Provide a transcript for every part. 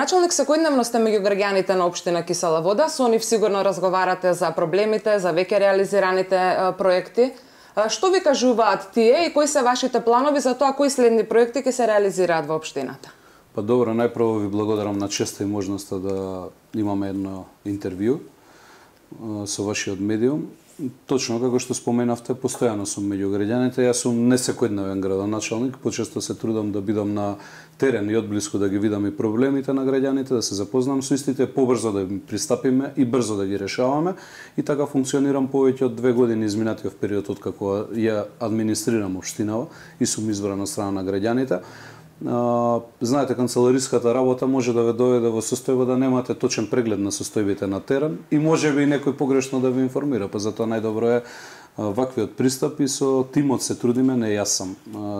Градоначалник, секојдневно сте меѓу граѓаните на општина Кисела Вода, со нив сигурно разговарате за проблемите, за веќе реализираните проекти. Што ви кажуваат тие и кои се вашите планови за тоа кои следни проекти ќе се реализираат во општината? Па добро, најпрво ви благодарам на честа и можноста да имаме едно интервју со вашиот медиум. Точно како што споменавте, постојано сум меѓу граѓаните. Јас сум не секојдневен градоначалник, почесто се трудам да бидам на терен и одблиску да ги видам и проблемите на граѓаните, да се запознам со истите, побрзо да им пристапиме и брзо да ги решаваме. И така функционирам повеќе од 2 години изминатиот период од како ја администрирам општинава и сум избран од страна на граѓаните. Знаете, канцелариската работа може да ве доведе во состојба да немате точен преглед на состојбите на терен и може би некој погрешно да ви информира, па затоа најдобро е ваквиот пристап и со тимот се трудиме, не јас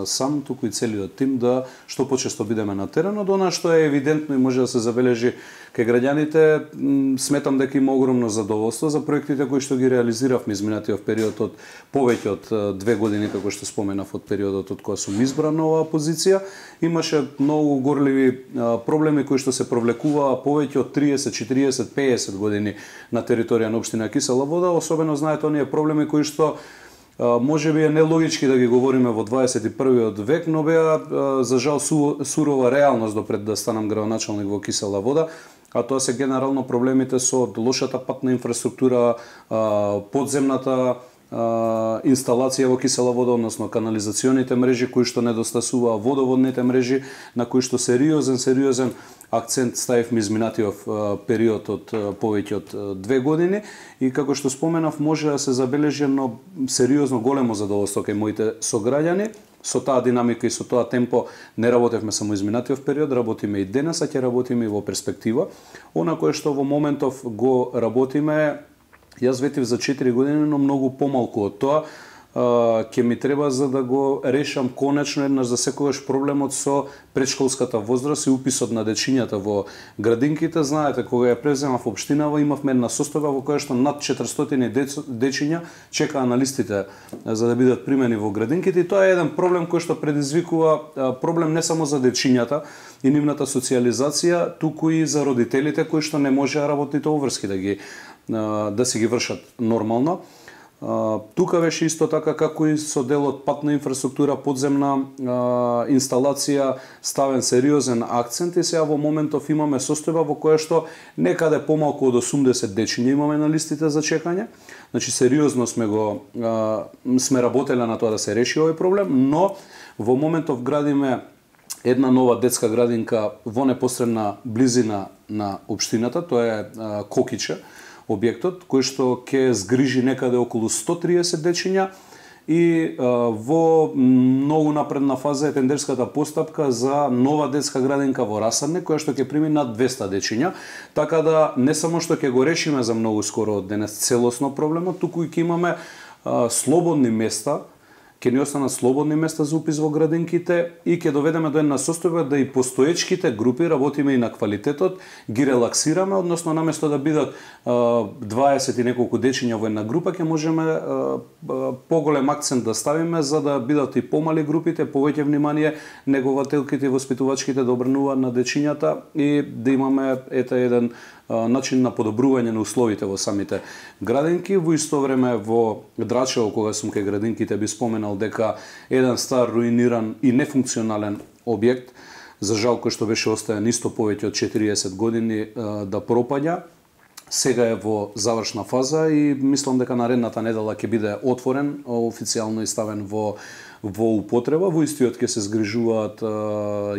сам, туку и целиот тим да што почесто бидеме на теренот, она што е евидентно и може да се забележи кај граѓаните. Сметам дека има огромно задоволство за проектите кои што ги реализиравме изминатиот период од повеќе од 2 години, како што споменав, од периодот од кога сум избран на оваа позиција. Имаше многу горливи проблеми кои што се провлекуваа повеќе од 30, 40, 50 години на територија на општина Кисела Вода, особено знаете оние проблеми кои што може би е нелогички да ги говориме во 21. век, но беа за жал сурова реалност допред да станам градоначалник во Кисела Вода, а тоа се генерално проблемите со лошата патна инфраструктура, подземната инсталација во Кисела Вода, односно канализационите мрежи кои што недостасуваа, водоводните мрежи на кои што сериозен акцент ставивме изминатиот период од повеќе од 2 години и како што споменав може да се забележи едно сериозно големо задоволство кај моите сограѓани. Со таа динамика и со тоа темпо не работевме само изминатиот период, работиме и денес, а ќе работиме и во перспектива. Она кое што во моментов го работиме, јас ветив за 4 години, но многу помалку од тоа ќе ми треба за да го решам конечно еднаш за секогаш проблемот со предшколската возраст и уписот на дечињата во градинките. Знаете, кога ја преземав општинава, имавме една состојба во која што над 400 дечиња чекаа на листите за да бидат примени во градинките и тоа е еден проблем кој што предизвикува проблем не само за дечињата и нивната социјализација, туку и за родителите кои што не можеа работните обврски да си ги вршат нормално. Тука беше исто така како и со делот патна инфраструктура, подземна инсталација, ставен сериозен акцент и сега во моментов имаме состојба во која што некаде помалку од 80 дечиња имаме на листите за чекање. Значи сериозно сме работеле на тоа да се реши овој проблем, но во моментов градиме една нова детска градинка во непосредна близина на општината, тоа е Кокиче, објектот, кој што ќе згрижи некаде околу 130 дечиња и во многу напредна фаза е тендерската постапка за нова детска градинка во Расадне, која што ќе прими над 200 дечиња, така да не само што ќе го решиме за многу скоро од денес целосно проблемот, туку и ќе имаме слободни места, ќе ни останат слободни места за упис во градинките и ќе доведеме до една состојба да и постоечките групи работиме и на квалитетот, ги релаксираме, односно наместо да бидат 20 и неколку дечиња во една група, ќе можеме поголем акцент да ставиме за да бидат и помали групите, повеќе внимание негователките и воспитувачките да обрнуваат на дечињата и да имаме еден начин на подобрување на условите во самите градинки. Во исто време во Драчево, кога сум кај градинките, би споменал дека еден стар, руиниран и нефункционален објект, за жал кој што беше оставен исто повеќе од 40 години да пропаѓа, сега е во завршна фаза и мислам дека наредната недела ќе биде отворен, официјално и ставен во употреба. Во истиот ќе се згрижуваат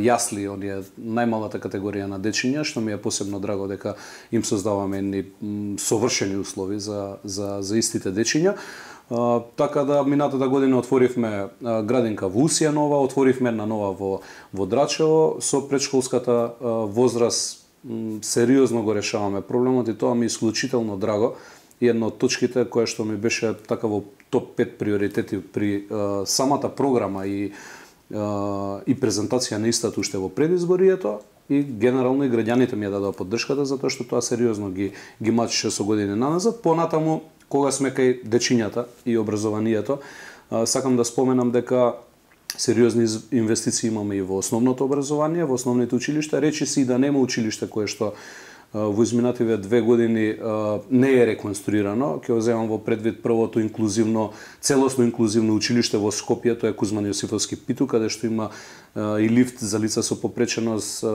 јасли, оние најмалата категорија на дечиња, што ми е посебно драго дека им создаваме едни совршени услови за истите дечиња. Така да минатата година отворивме градинка во Усија нова, отворивме една нова во Драчево, со предшколската возраст сериозно го решаваме проблемот и тоа ми е исклучително драго. И една од точките која што ми беше така во топ 5 приоритети при самата програма и презентација на истата уште во предизборието и генерално и граѓаните ми ја дадоа поддршката затоа што тоа сериозно ги мачеше со години наназад. Понатаму кога сме кај дечињата и образованието, сакам да споменам дека сериозни инвестиции имаме и во основното образование, во основните училишта, речиси и да нема училиште кое што во изминативе 2 години не е реконструирано. Ќе го земам во предвид првото целосно инклузивно училиште во Скопје, тоа е Кузман Јосифовски Питу, каде што има и лифт за лица со попреченост,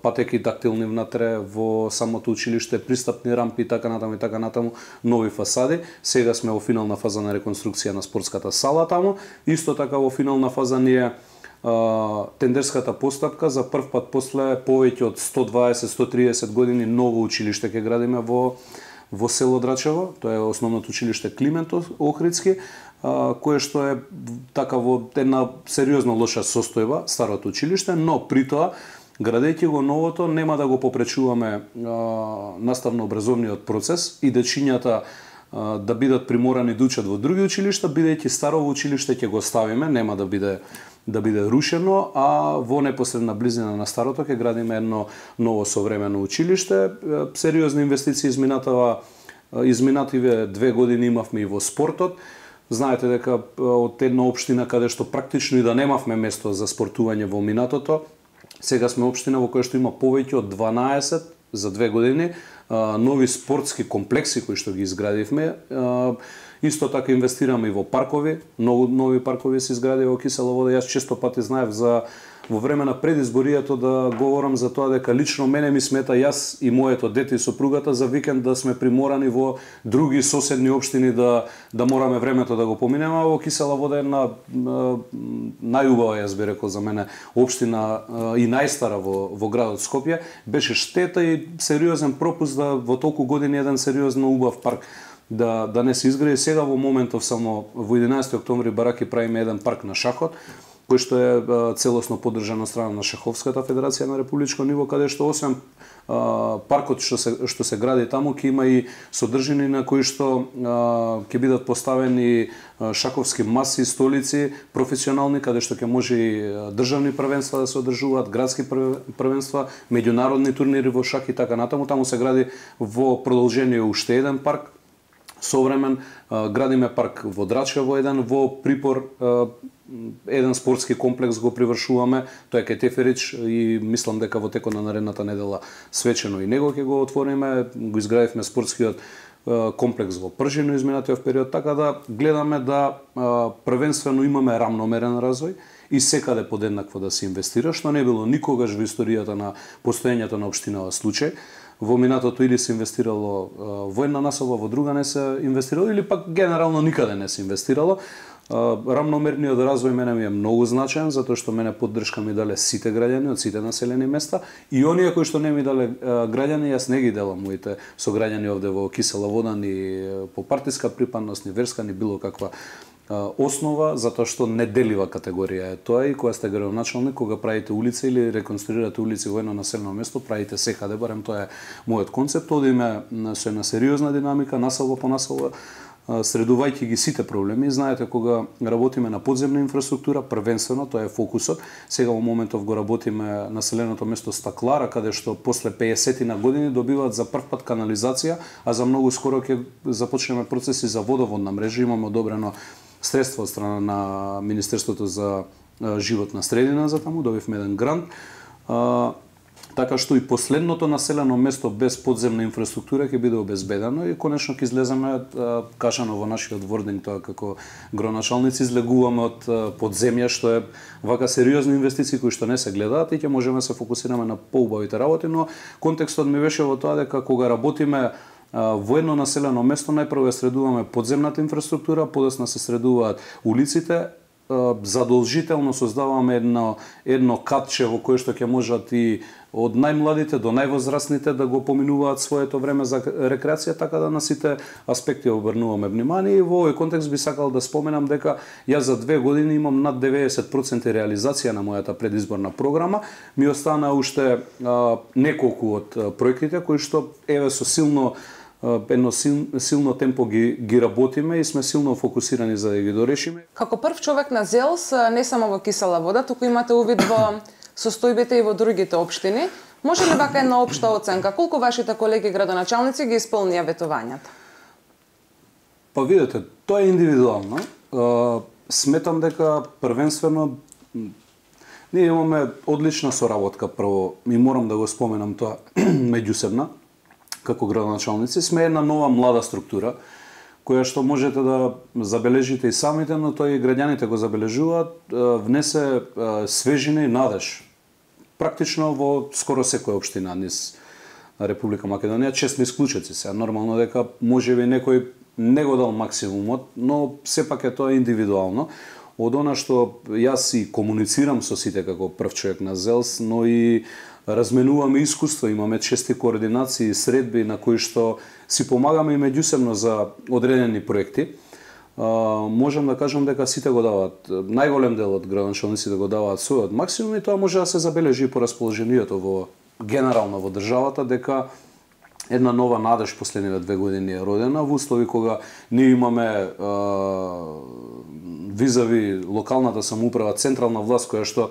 патеки тактилни внатре во самото училиште, пристапни рампи и така натаму, нови фасади. Сега сме во финална фаза на реконструкција на спортската сала таму. Исто така во финална фаза ни е тендерската постапка за прв пат после повеќе од 120-130 години ново училиште ќе градиме во село Драчево. Тоа е основното училиште Климент Охридски, кое што е така во една сериозно лоша состојба, старото училиште, но при тоа градејќи го новото нема да го попречуваме наставно-образовниот процес и дечињата да бидат приморани да учат во други училишта, бидејќи старово училиште ќе го ставиме, нема да биде рушено, а во непосредна близина на старото ќе градиме едно ново современо училиште. Сериозни инвестиции изминативе 2 години имавме и во спортот. Знаете дека од една општина каде што практично и да немавме место за спортување во минатото, сега сме општина во која што има повеќе од 12 за 2 години нови спортски комплекси кои што ги изградивме. Исто така инвестираме и во паркови, нови паркови се изгради во Кисела Вода. Јас често пати знаев во време на предизборието да говорам за тоа дека лично мене ми смета јас и моето дете и сопругата за викенд да сме приморани во други соседни општини да мораме времето да го поминеме, а во Кисела Вода е најубава, јас би рекол за мене, општина и најстара во градот Скопје. Беше штета и сериозен пропуст да во толку години еден сериозно убав парк да не се изгради. Сега во моментов само во 11 октомври бараки правиме еден парк на шахот, кој што е целосно поддржан од страна на Шаховската федерација на републичко ниво, каде што освен паркот што се гради таму, ќе има и содржини на кои што ќе бидат поставени шаковски маси, столици, професионални, каде што ќе може и државни првенства да се одржуваат, градски првенства, меѓународни турнири во шах и така натаму. Таму се гради во продолжение уште еден парк современ, градиме парк во Драчево еден, во Припор еден спортски комплекс го привршуваме, тоа е Кетеферич и мислам дека во текот на наредната недела свечено и него ќе го отвориме, го изградивме спортскиот комплекс во Пржино изминатиот период, така да гледаме да првенствено имаме рамномерен развој и секаде подеднакво да се инвестира, што не било никогаш во историјата на постоењето на општинава случај. Во минатото или се инвестирало во една насоба, во друга не се инвестирало, или пак генерално никаде не се инвестирало. Рамномерниот развој мене ми е многу значаен, затоа што мене поддршка ми дале сите граѓани од сите населени места и оние кои што не ми дале граѓани, јас не ги делам моите сограѓани овде во Кисела Вода ни по партиска припадност, ни верска, ни било каква основа, затоа што неделива категорија е тоа и кога сте градоначалник, кога правите улица или реконструирате улици во едно населено место, правите секаде, барем тоа е мојот концепт, одиме со една сериозна динамика, населба по населба, средувајќи ги сите проблеми. Знаете, кога работиме на подземна инфраструктура, првенствено, тоа е фокусот. Сега во моментов го работиме населеното место Стаклара, каде што после 50 на години добиваат за прв пат канализација, а за многу скоро ќе започнеме процеси за водоводна мрежа. Имаме одобрено средства од страна на Министерството за животна средина за таму, добивме еден грант. Така што и последното населено место без подземна инфраструктура ќе биде обезбедено и конечно ќе излеземе, кажано во нашиот вординг, тоа како градоначалници излегуваме од подземја, што е вака сериозни инвестиции кои што не се гледаат и ќе можеме да се фокусираме на поубавите работи, но контекстот ми беше во тоа дека кога работиме во едно населено место, најпрво ја средуваме подземната инфраструктура, подоцна се средуваат улиците, задолжително создаваме едно катче во кое што ќе можат и од најмладите до највозрастните да го поминуваат своето време за рекреација, така да на сите аспекти обрнуваме внимание. И во овој контекст би сакал да споменам дека јас за 2 години имам над 90% реализација на мојата предизборна програма. Ми остана уште неколку од проектите кои што еве со силно темпо ги работиме и сме силно фокусирани за да ги дорешиме. Како прв човек на ЗЕЛС, не само во Кисела Вода, туку имате увид во состојбите и во другите општини. Може ли вака една општа оценка? Колку вашите колеги градоначалници ги исполнија ветувањата? Па видете, тоа е индивидуално. сметам дека првенствено ние имаме одлична соработка, прво, и морам да го споменам тоа, меѓусебна, како градоначалници. Сме една нова млада структура, која што можете да забележите и самите, но тоа и граѓаните го забележуваат, внесе свежина и надеж. Практично во скоро секоја општина низ Република Македонија, честни исклучоци се. Нормално дека можеби некој не го дал максимумот, но сепак е тоа индивидуално. Од она што јас и комуницирам со сите како прв човек на ЗЕЛС, но и разменуваме искуство, имаме чести координации и средби на кои што си помагаме и меѓусебно за одредени проекти. Можам да кажам дека сите го даваат, најголем дел од градоначалниците го даваат својот максимум и тоа може да се забележи по расположението во генерално во државата, дека една нова надеж последниве 2 години е родена во услови кога ние имаме визави локалната самоуправа, централна власт која што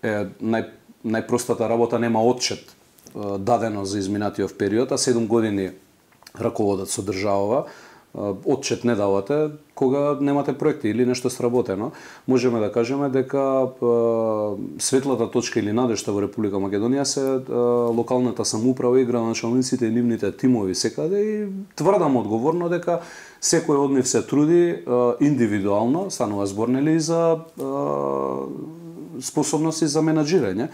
е најпростата работа, нема отчет дадено за изминатиот период, а 7 години раководат со државава, отчет не давате кога немате проекти или нешто сработено. Можеме да кажеме дека светлата точка или надежта во Република Македонија се локалната самоуправа и градоначалниците и нивните тимови секаде и тврдам одговорно дека секој од нив се труди индивидуално, станува збор нели за способности за менаџирање,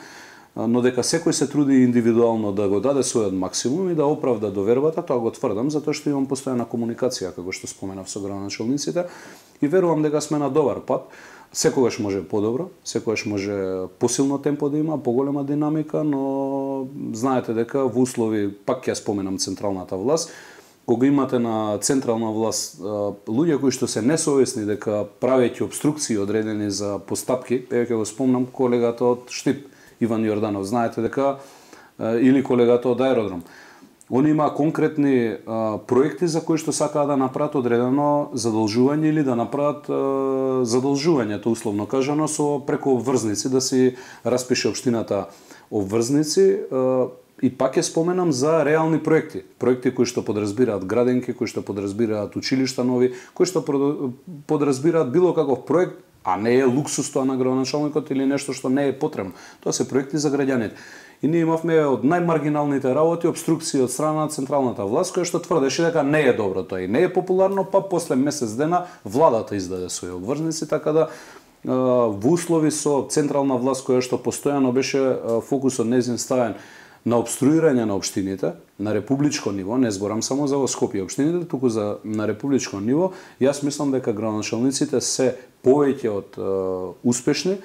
но дека секој се труди индивидуално да го даде својот максимум и да оправда довербата, тоа го тврдам затоа што имам постојана комуникација, како што споменав со градоначалниците и верувам дека сме на добар пат. Секогаш може подобро, секогаш може посилно темпо да има, поголема динамика, но знаете дека во услови, пак ќе споменам централната власт, кога имате на централна власт луѓе кои што се несовесни дека правејќи обструкции одредени за постапки, еве ќе го спомнам колегата од Штип, Иван Јорданов, знаете дека или колегата од Аеродром. Они има конкретни проекти за кои што сакаат да направат одредено задолжување или да направат задолжувањето условно кажано со преку обврзници да си распише општината обврзници. И пак ќе споменам за реални проекти. Проекти кои што подразбираат градинки, кои што подразбираат училишта нови, кои што подразбираат било каков проект, а не е луксус тоа на градоначалникот или нешто што не е потребно. Тоа се проекти за граѓаните. И ние имавме од најмаргиналните работи обструкции од страна на централната власт, која што тврдеше дека не е добро тоа и не е популарно, па после месец дена владата издаде своји обврзници, така да во услови со централна власт која што постојано беше фокусот нејзин ставен на обструирање на општините на републичко ниво, не зборам само за во Скопје општините, туку за на републичко ниво, јас мислам дека градоначалниците се повеќе од успешни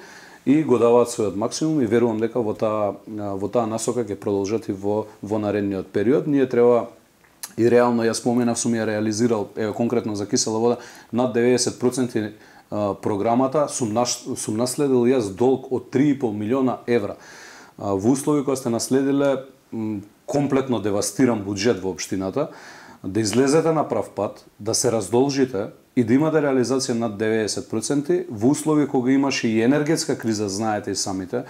и го даваат својот максимум и верувам дека во таа насока ќе продолжат и во наредниот период. Ние треба и реално јас споменав сум ја реализирал еве конкретно за кисела вода над 90% програмата сум наследил јас долг од 3,5 милиона евра. Во услови кога сте наследиле комплетно девастиран буџет во општината, да излезете на прав пат, да се раздолжите и да имате реализација над 90%, во услови кога имаше и енергетска криза, знаете и самите,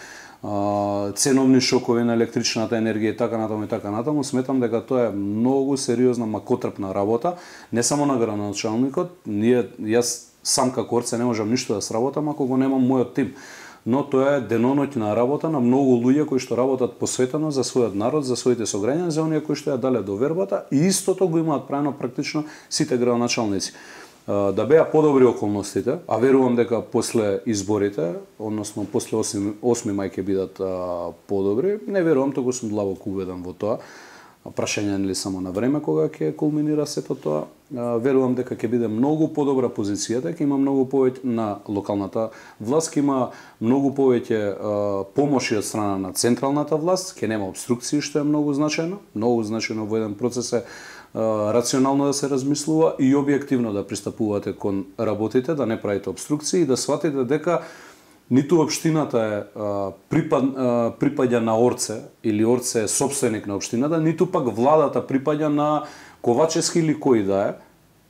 ценовни шокови на електричната енергија и така натаму, сметам дека тоа е многу сериозна макотрпна работа, не само на градоначалникот, јас сам како орце не можам ништо да сработам ако го немам мојот тим. Но тоа е деноноќна работа на многу луѓе кои што работат посветено за својот народ, за своите сограѓани, за оние кои што ја дале довербата и истото го имаат правено практично сите градоначалници. Да беа подобри околностите, а верувам дека после изборите, односно после 8 мај ќе бидат подобри, не верувам, туку сум длабоко убеден во тоа. Прашање нели само на време кога ќе кулминира сето тоа. Верувам дека ќе биде многу подобра позицијата, ќе има многу повеќе на локалната власт, ќе има многу повеќе помоши од страна на централната власт, ќе нема обструкции, што е многу значајно. Многу значајно во еден процес е рационално да се размислува и објективно да пристапувате кон работите, да не правите обструкции и да сватите дека ниту општината е припаѓа на Орце или Орце е сопственик на општината, ниту пак владата припаѓа на Ковачевски или кој да е.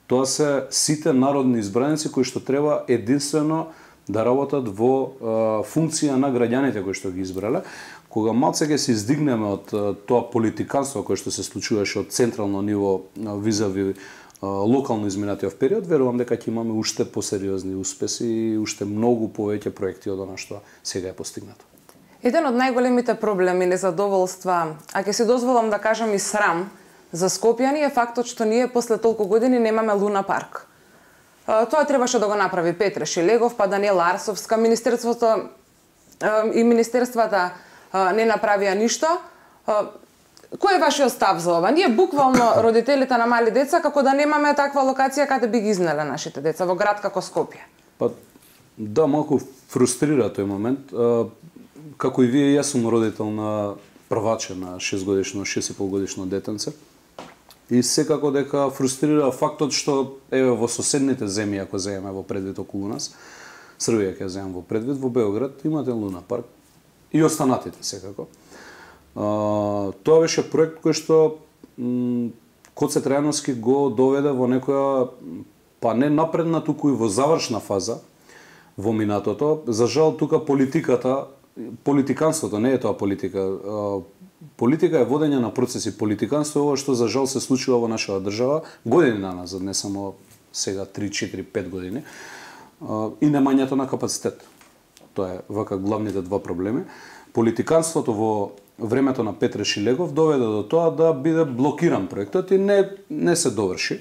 Тоа се сите народни избраници кои што треба единствено да работат во функција на граѓаните кои што ги избрале. Кога малце ќе се издигнеме од тоа политиканство кое што се случуваше од централно ниво визави локално изминатиот период, верувам дека ќе имаме уште посериозни успеси и уште многу повеќе проекти од она што сега е постигнато. Еден од најголемите проблеми, незадоволства, а ќе си дозволам да кажам и срам за скопјани е фактот што ние после толку години немаме Луна парк. Тоа требаше да го направи Петре Шилегов, па Даниела Арсовска, министерството и министерствата не направија ништо. Кој е вашиот став за ова? Ние буквално родителите на мали деца како да немаме таква локација каде би ги изнеле нашите деца во град како Скопје. Па да, малку фрустрира тој момент. Како и вие, јас сум родител на прваче на 6,5 годишно детенце. И секако дека фрустрира фактот што еве во соседните земји, ако земеме во предвид околу нас, Србија ќе земам во предвид, во Београд имате Луна парк и останатите секако. Тоа беше проект кој што Коце Трајановски го доведе во некоја, па не напредна, туку и во завршна фаза во минатото. За жал тука политиканството не е тоа политика. Политика е водење на процеси. Политиканство е ова што за жал се случува во нашата држава години назад, не само сега 3, 4, 5 години. И немањето на капацитет. Тоа е вака главните два проблеми. Политиканството во времето на Петре Шилегов доведе до тоа да биде блокиран проектот и не се доврши.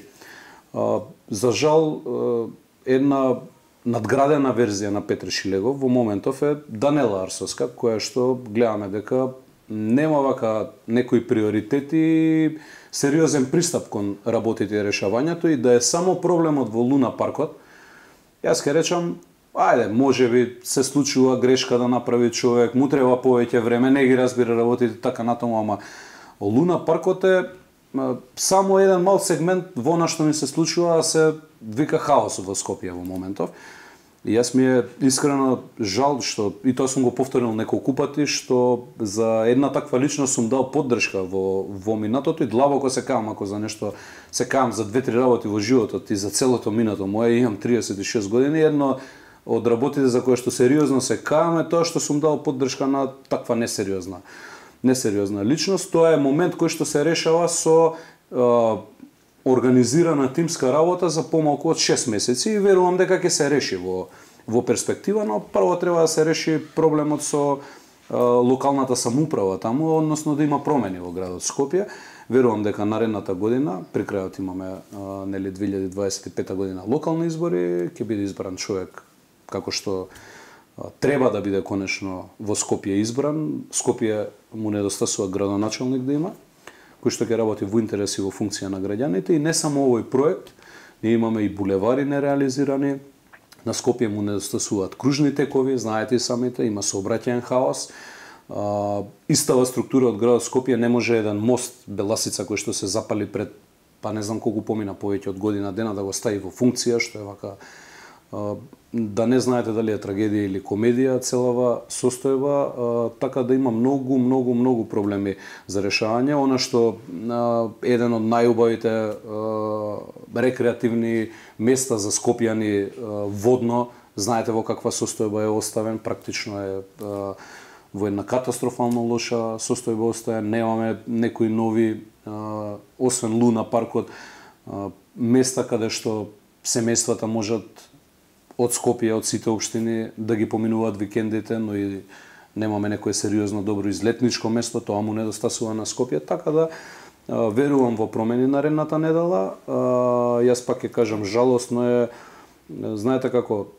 За жал, една надградена верзија на Петре Шилегов во моментов е Данела Арсовска, која што гледаме дека нема вака некои приоритети и сериозен пристап кон работите и решавањето, и да е само проблемот во Луна паркот. Јас ќе речам, ајде, можеби се случува грешка да направи човек, му треба повеќе време, не ги разбира работите така натаму, ама Луна паркот е само еден мал сегмент во на што ми се случува, да се вика хаос во Скопје во моментов. И јас ми е искрено жал што, и тоа сум го повторил неколку пати, што за една таква личност сум дал поддршка во минатото и длабоко се каам, ако за нешто се каам за 2-3 работи во животот и за целото минато мое, имам 36 години, едно од работите за кои што сериозно се каам е тоа што сум дал поддршка на таква несериозна личност. Тоа е момент кој што се решава со организирана тимска работа за помалку од 6 месеци и верувам дека ќе се реши во перспектива, но прво треба да се реши проблемот со локалната самоуправа таму, односно да има промени во градот Скопје. Верувам дека наредната година, при крајот имаме 2025 година локални избори, ќе биде избран човек како што треба да биде конечно во Скопје избран. Скопје му недостасува градоначалник да има, кој што ќе работи во интерес и во функција на граѓаните, и не само овој проект, ние имаме и булевари нереализирани. На Скопје му недостасуваат кружни текови, знаете и самите, има сообраќаен хаос. Истава структура од градот Скопје не може еден мост Беласица кој што се запали пред, па не знам колку помина, повеќе од година дена, да го стави во функција, што е вака, да не знаете дали е трагедија или комедија целава состојба, така да има многу проблеми за решавање. Она што еден од најубавите рекреативни места за скопјани водно, знаете во каква состојба е оставен, практично е во една катастрофално лоша состојба остаја. Немаме некои нови, освен Луна паркот, места каде што семејствата можат од Скопје, од сите општини да ги поминуваат викендите, но и немаме некое сериозно добро излетничко место, тоа му недостасува на Скопје, така да верувам во промени наредната недела. Јас пак ќе кажам, жалосно е, знаете како,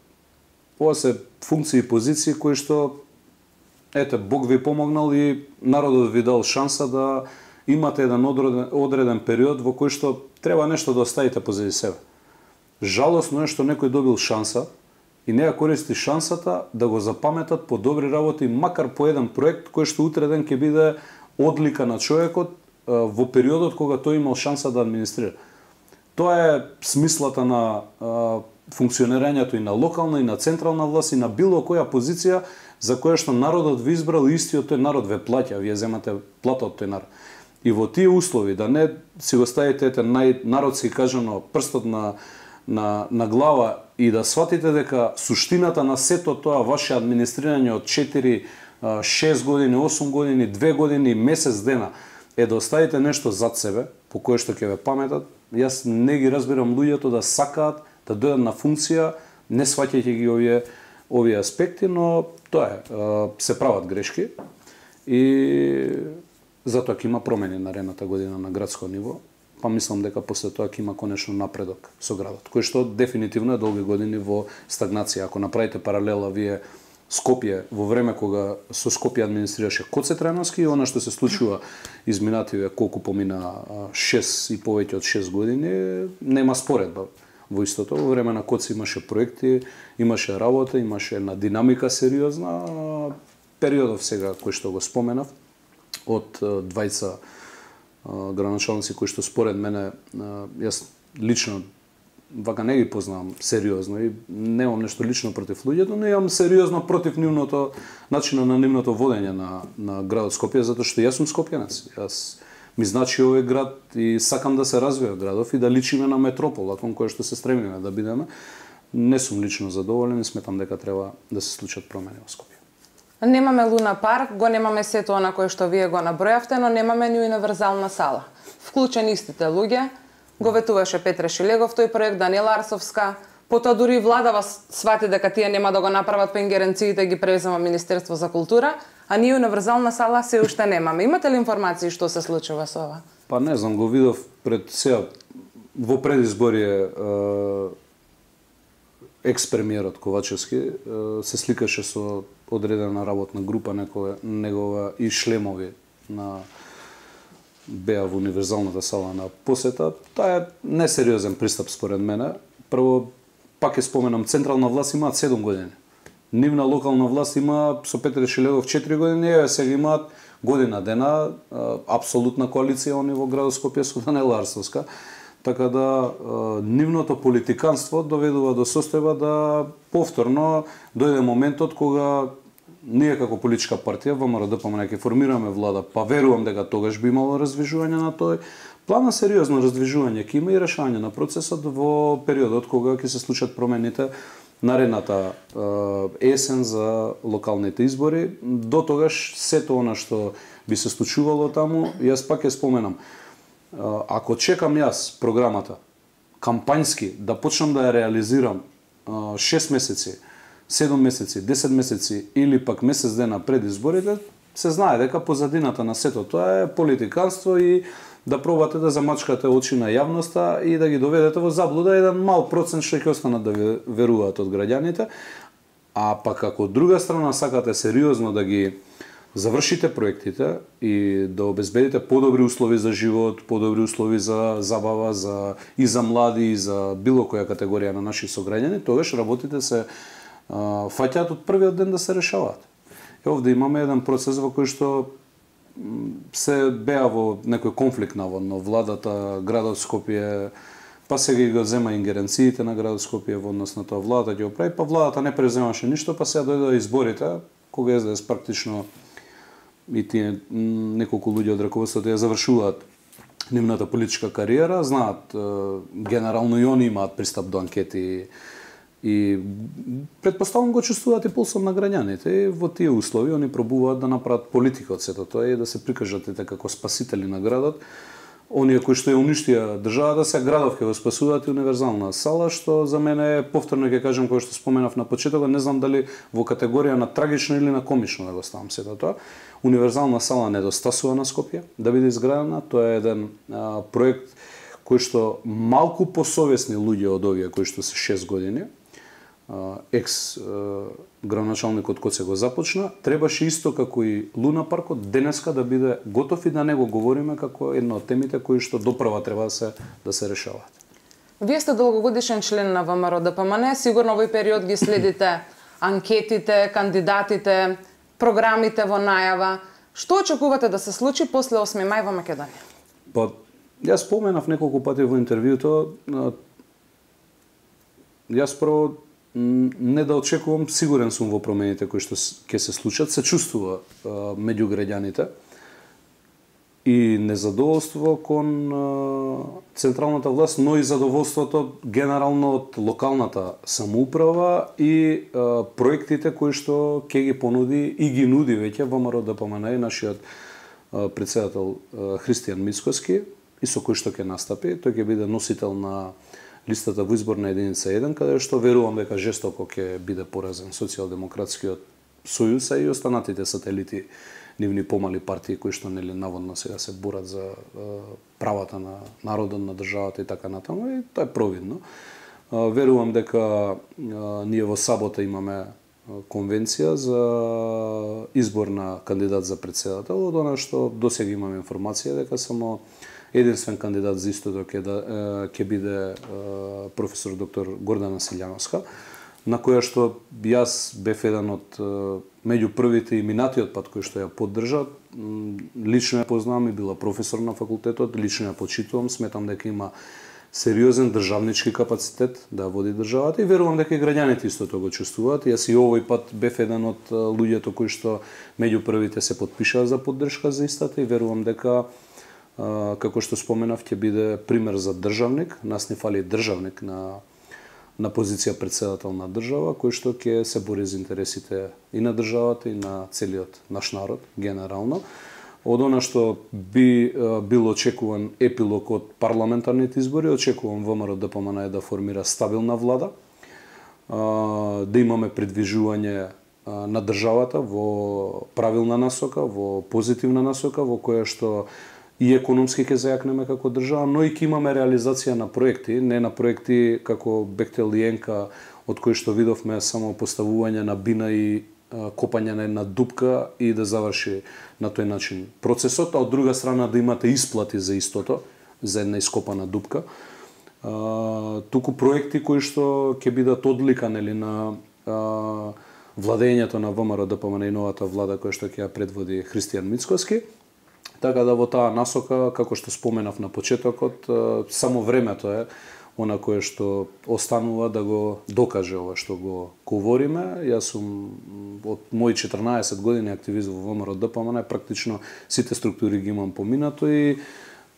ова се функции и позиции кои што, ете, Бог ви помогнал и народот ви дал шанса да имате еден одреден период во кој што треба нешто да оставите позади себе. Жалосно е што некој добил шанса и не ја користи шансата да го запаметат по добри работи, макар по еден проект кој што утре ден ќе биде одлика на човекот во периодот кога тој имал шанса да администрира. Тоа е смислата на функционирањето и на локална и на централна власт и на било која позиција за која што народот ви избрал и истиот тој народ ве плаќа, вие земате плата од тој народ. И во тие услови да не си го ставите најнародски кажано прстот на глава и да сватите дека суштината на сето тоа ваше администрирање од 4, 6 години, 8 години, 2 години, месец дена е да оставите нешто зад себе, по кое што ќе ве паметат, Јас не ги разбирам луѓето да сакаат да дојдат на функција, не сваќајќи ги овие аспекти, но тоа е, се прават грешки и затоа ќе има промени наредната година на градско ниво, па мислам дека после тоа ќе има конечно напредок со градот, кој што дефинитивно е долги години во стагнација. Ако направите паралела вие Скопје во време кога со Скопје администрираше Коце Трајновски и она што се случува изминативе колку помина 6 и повеќе од 6 години, нема споредба. Во истото во време на Коце имаше проекти, имаше работа, имаше една динамика сериозна. Периодов сега кој што го споменав од двајца градоначалници кои што според мене јас лично вака не ги познавам сериозно и немам нешто лично против луѓето, но имам сериозно против нивното начинот на нивното водење на градот Скопје, затоа што јас сум скопјанец. Јас ми значи овој град и сакам да се развива градов и да личиме на метропола кон која што се стремиме да бидеме. Не сум лично задоволен и сметам дека треба да се случат промени во Скопје. Немаме Луна парк, го немаме сето она кое што вие го набројавте, но немаме ни универзална сала. Вклучени истите луѓе, го ветуваше Петре Шилегов тој проект, Даниела Арсовска, потоа дури владава свати дека тие нема да го направат, па ингеренциите ги презема Министерство за култура, а ние универзална сала се уште немаме. Имате ли информации што се случува со ова? Па не знам, го видов пред сега во предизборие екс-премиерот Ковачевски се сликаше со одредена работна група, негова и шлемови на беа во универзалната сала на посета. Таа е несериозен пристап според мене. Прво, пак ќе споменам, централна власт имаат 7 години. Нивна локална власт има со Петре Шилегов 4 години, еве сега имаат година дена апсолутна коалиција они во градот Скопје со Даниела Арсовска. Така да нивното политиканство доведува до состојба да повторно дојде моментот кога ние како политичка партија ВМРО ДПМН ќе формираме влада, па верувам дека тогаш би имало раздвижување на тој плана, сериозно раздвижување ќе има и решање на процесот во периодот кога ќе се случат промените наредната есен за локалните избори. До тогаш сето она што би се случувало таму, јас пак ќе споменам. Ако чекам јас програмата кампањски да почнам да ја реализирам 6 месеци, 7 месеци, 10 месеци или пак месец дена пред изборите, се знае дека позадината на сето тоа е политиканство и да пробате да замачкате очи на јавноста и да ги доведете во заблуда еден мал процент што ќе останат да веруваат од граѓаните, а пак ако од друга страна сакате сериозно да ги завршите проектите и да обезбедите подобри услови за живот, подобри услови за забава, и за млади, и за било која категорија на наши сограѓани, тогаш работите се фаќаат од првиот ден да се решаваат. И овде имаме еден процес во кој што се беа во некој конфликт наводно. Владата, градот Скопје, па сега ги го зема ингеренциите на градот Скопје во однос на тоа владата ги оправи, па владата не преземаше ништо, па сега дојдоа изборите, кога СДС практично и тие неколку луѓе од раководството ја завршуваат нивната политичка кариера, знаат генерално и они имаат пристап до анкети и претпоставам го чувствуваат и пулсот на граѓаните. И во тие услови они пробуваат да направат политика од сето тоа и да се прикажат како спасители на градот. Оние кои што ја уништија државата, сега градов ќе го спасуваат и универзална сала, што за мене е, повторно ќе кажам, кој што споменав на почетокот, не знам дали во категорија на трагично или на комично да го ставам сето тоа. Универзална сала недостасува на Скопје да биде изградена. Тоа е еден проект кој што малку посовесни луѓе од овие кои што се 6 години, екс градоначалникот Коце го започна, требаше исто како и Луна паркот денеска да биде готов и да не го говориме како една од темите кои што доправа треба да се решаваат. Вие сте долгогодишен член на ВМРО ДПМН, сигурно овој период ги следите анкетите, кандидатите, програмите во најава. Што очекувате да се случи после 8 мај во Македонија? Па, јас споменав неколку пати во интервјуто, јас прво не да очекувам, сигурен сум во промените кои што ќе се случат, се чувствува меѓу граѓаните и незадоволство кон централната власт, но и задоволството генерално од локалната самоуправа и проектите кои што ќе ги понуди и ги нуди веќе ВМРО ДПМН и нашиот претседател Христијан Мицкоски и со кој што ќе настапи. Тој ќе биде носител на листата во изборна единица 1, каде што верувам дека жестоко ќе биде поразен Социјалдемократскиот сојуз, а и останатите сателити нивни помали партии кои што нели наводно сега се борат за правата на народот, на државата и така натаму, и тоа е провидно. Верувам дека ние во сабота имаме конвенција за избор на кандидат за председател, од она што досега имаме информација дека само единствен кандидат за истото ќе биде професор доктор Гордана Силјановска, на која што јас бев еден од меѓу првите и минатиот пат кој што ја поддржа. Лично ја познавам и била професор на факултетот, лично ја почитувам, сметам дека има сериозен државнички капацитет да води државата и верувам дека и граѓаните истото го чувствуваат. Јас и овој пат бев еден од луѓето кои што меѓу првите се потпишаа за поддршка за истата и верувам дека како што споменав ќе биде пример за државник. Нас не фали државник на позиција председател на држава кој што ќе се бори за интересите и на државата и на целиот наш народ генерално. Од она што би бил очекуван епилог од парламентарните избори, очекувам ВМРО-ДПМН да формира стабилна влада, да имаме придвижување на државата во правилна насока, во позитивна насока, во која што и економски ќе зајакнеме како држава, но и ќе имаме реализација на проекти, не на проекти како Бехтел и Енка, од кои што видовме само поставување на бина и копање на една дупка и да заврши на тој начин процесот, а од друга страна да имате isплати за истото, за една ископана дупка. Туку проекти кои што ќе бидат одлика нели на владењето на ВМРО-ДПМН и новата влада која што ќе ја предводи Христијан Мицкоски. Така да во таа насока, како што споменав на почетокот, само времето е она кое што останува да го докаже ова што го говориме. Јас сум од мои 14 години активист во ВМРО-ДПМН, практично сите структури ги имам поминато и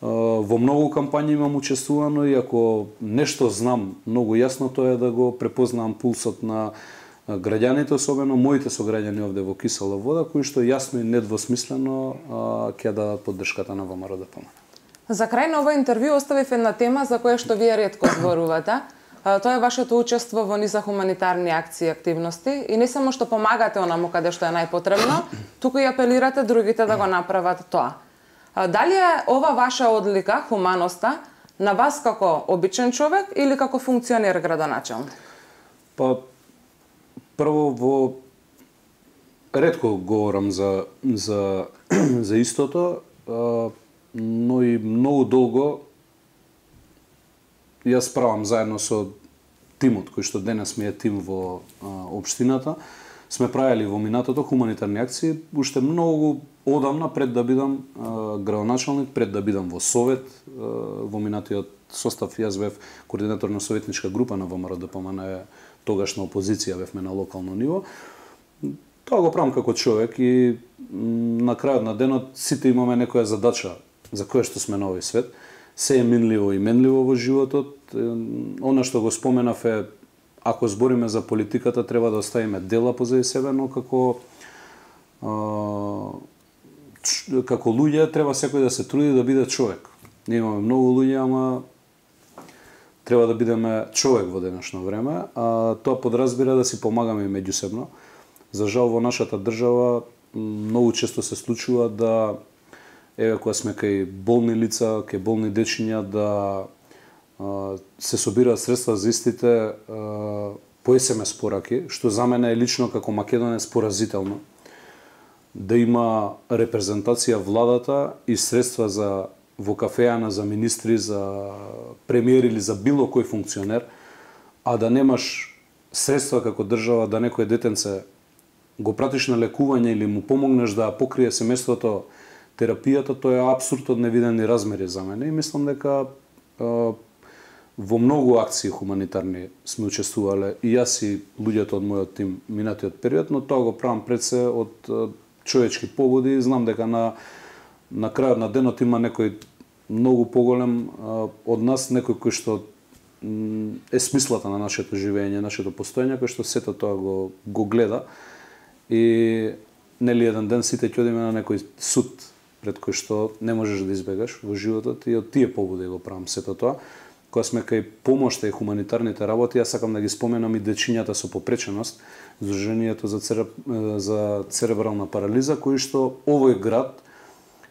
во многу кампањи имам учествувано и ако нешто знам многу јасно, тоа е да го препознавам пулсот на граѓаните, особено моите сограѓани овде во Кисела вода, кои што јасно и недвосмислено ќе дадат поддршката на ВМРО-ДПМН. За крај на ова интервју оставив една тема за која што вие ретко зборувате. Тоа е вашето учество во низа хуманитарни акции и активности и не само што помагате онаму каде што е најпотребно, туку и апелирате другите да го направат тоа. Дали е ова ваша одлика, хуманоста, на вас како обичен човек или како функционер градоначелник? Па прво ретко говорам за истото, но и многу долго јас правам заедно со тимот кој што денес ми е тим во општината. Сме правили во минатото хуманитарни акции уште многу одамна пред да бидам градоначалник, пред да бидам во совет. Во минатиот состав јас бев координатор на советничка група на ВМРО-ДПМН, тогаш на опозиција бевме на локално ниво. Тоа го правам како човек и на крајот на денот сите имаме некоја задача за која што сме на овој свет. Се е минливо и менливо во животот. Она што го споменав е, ако збориме за политиката, треба да оставиме дела позади себе, но како луѓе треба секој да се труди да биде човек. Ние имаме многу луѓе, ама треба да бидеме човек во денешно време, а тоа подразбира да си помагаме и меѓусебно. За жал во нашата држава многу често се случува да кога сме кај болни лица, кај болни дечиња, да се собираат средства за истите по СМС пораки, што за мене е лично како македонец поразително. Да има репрезентација владата и средства за во кафеана за министри, за премиер или за било кој функционер, а да немаш средства како држава да некој детенце го пратиш на лекување или му помогнеш да покрие семејството терапијата, тоа е апсурд од невидени размери за мене и мислам дека во многу акции хуманитарни сме учествувале и јас и луѓето од мојот тим минатиот период, но тоа го правам пред се од човечки погоди и знам дека на крајот на денот има некој многу поголем од нас, некој кој што е смислата на нашето живење, нашето постоење, кој што сето тоа го гледа и нели еден ден сите ќе одиме на некој суд пред кој што не можеш да избегаш во животот и од тие побуди го правам сето тоа. Кога сме кај помошта и хуманитарните работи, јас сакам да ги споменам и дечињата со попреченост, Сдруженијето за церебрална парализа, кои што овој град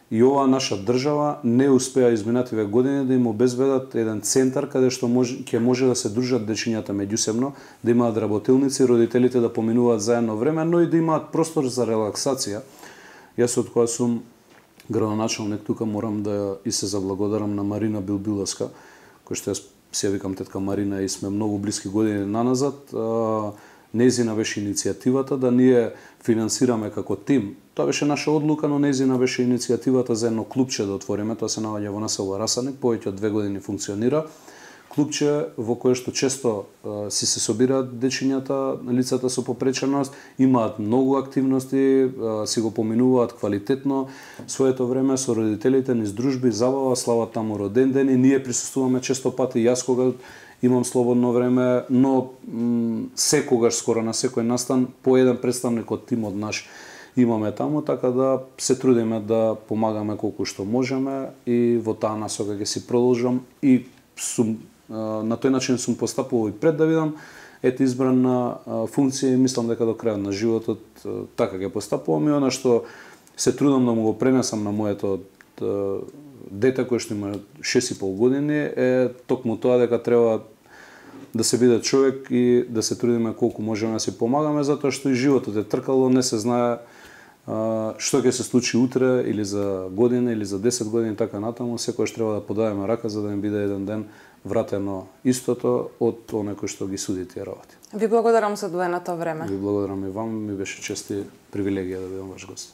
и оваа наша држава не успеа изминативе години да им обезбедат еден центар каде што ќе може да се дружат дечињата меѓусебно, да имаат работилници, родителите да поминуваат заедно време, но и да имаат простор за релаксација. Јас од кога сум градоначалник тука морам да и се заблагодарам на Марина Билбиловска, кој што јас се викам тетка Марина и сме многу блиски години наназад. Нејзина беше иницијативата да ние финансираме како тим. Тоа беше наша одлука, но нејзина беше иницијативата за едно клубче да отвориме. Тоа се наоѓа во насело Расаник, повеќе од 2 години функционира. Клубче во кое што често си се собираат дечињата, лицата со попреченост, имаат многу активности, си го поминуваат квалитетно своето време со родителите, низ дружби, забава, слават таму роден ден и ние присуствуваме често пати. Јас кога имам слободно време, но секогаш, скоро на секој настан, по еден представник од тимот наш имаме таму, така да се трудиме да помагаме колку што можеме и во таа насока ќе си продолжам и сум на тој начин сум постапувал и пред да видам избрана функција и мислам дека до крајот на животот така ќе постапувам и она што се трудам да му го пренесам на моето дете кој што има 6,5 години е токму тоа дека треба да се биде човек и да се трудиме колку можеме да си помагаме, затоа што и животот е тркало, не се знае што ќе се случи утре или за година или за 10 години така натаму, секојаш треба да подадеме рака за да им биде еден ден вратено истото од оној кој што ги суди тие работи. Ви благодарам за одвоеното време. Ви благодарам и вам, ми беше чест и привилегија да бидам ваш гост.